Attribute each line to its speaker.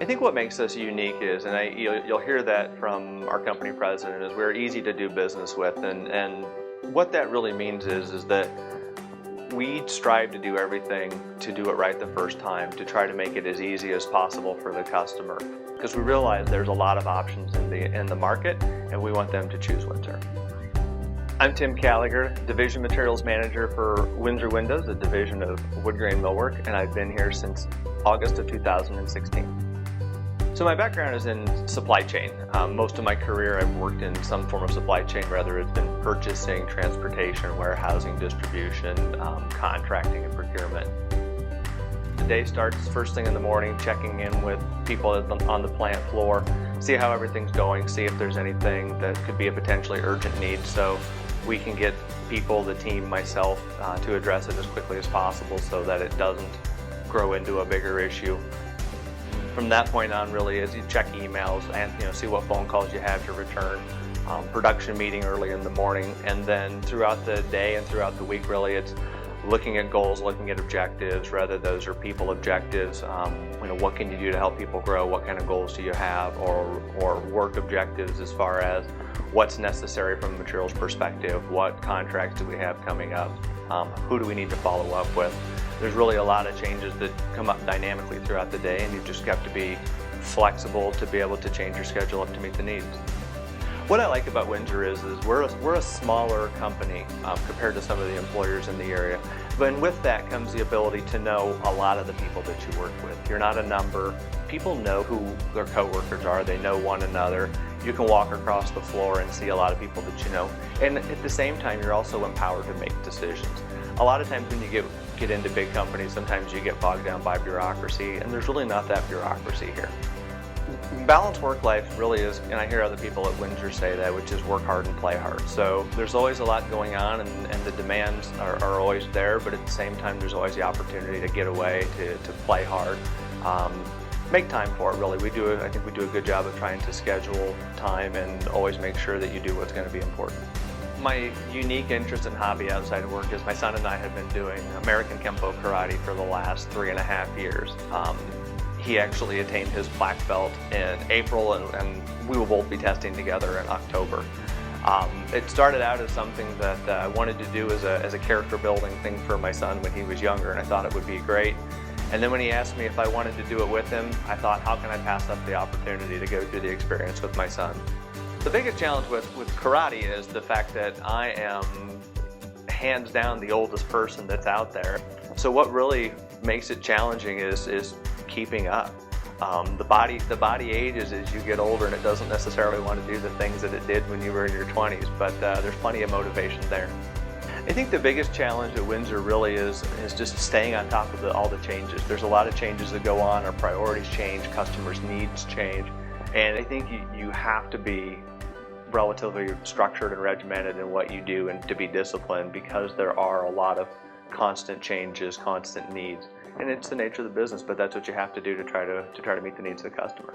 Speaker 1: I think what makes us unique is, and you'll hear that from our company president, is we're easy to do business with, and what that really means is that we strive to do everything to do it right the first time, to try to make it as easy as possible for the customer, because we realize there's a lot of options in the market, and we want them to choose Windsor. I'm Tim Gallagher, Division Materials Manager for Windsor Windows, a division of Woodgrain millwork, and I've been here since August of 2016. So my background is in supply chain. Most of my career I've worked in some form of supply chain, whether it's been purchasing, transportation, warehousing, distribution, contracting, and procurement. The day starts first thing in the morning, checking in with people on the plant floor, see how everything's going, see if there's anything that could be a potentially urgent need, so we can get people, the team, myself, to address it as quickly as possible so that it doesn't grow into a bigger issue. From that point on, really, is you check emails and see what phone calls you have to return. Production meeting early in the morning, and then throughout the day and throughout the week, really, it's looking at goals, looking at objectives, whether those are people objectives, what can you do to help people grow, what kind of goals do you have, or work objectives as far as what's necessary from a materials perspective, what contracts do we have coming up, who do we need to follow up with. There's really a lot of changes that come up dynamically throughout the day, and you've just got to be flexible to be able to change your schedule up to meet the needs. What I like about Windsor is we're a smaller company compared to some of the employers in the area. But with that comes the ability to know a lot of the people that you work with. You're not a number. People know who their coworkers are. They know one another. You can walk across the floor and see a lot of people that you know. And at the same time, you're also empowered to make decisions. A lot of times when you get into big companies, sometimes you get bogged down by bureaucracy, and there's really not that bureaucracy here. Balanced work life really is, and I hear other people at Windsor say that, which is work hard and play hard. So there's always a lot going on, and the demands are always there, but at the same time there's always the opportunity to get away, to play hard, make time for it really. I think we do a good job of trying to schedule time and always make sure that you do what's going to be important. My unique interest and hobby outside of work is my son and I have been doing American Kempo Karate for the last 3.5 years. He actually attained his black belt in April, and we will both be testing together in October. It started out as something that I wanted to do as a character building thing for my son when he was younger, and I thought it would be great. And then when he asked me if I wanted to do it with him, I thought, how can I pass up the opportunity to go through the experience with my son? The biggest challenge with karate is the fact that I am hands down the oldest person that's out there. So what really makes it challenging is keeping up. The body ages as you get older, and it doesn't necessarily want to do the things that it did when you were in your 20s, but there's plenty of motivation there. I think the biggest challenge at Windsor really is just staying on top of all the changes. There's a lot of changes that go on, our priorities change, customers' needs change, and I think you have to be relatively structured and regimented in what you do and to be disciplined, because there are a lot of constant changes, constant needs. And it's the nature of the business, but that's what you have to do to try to meet the needs of the customer.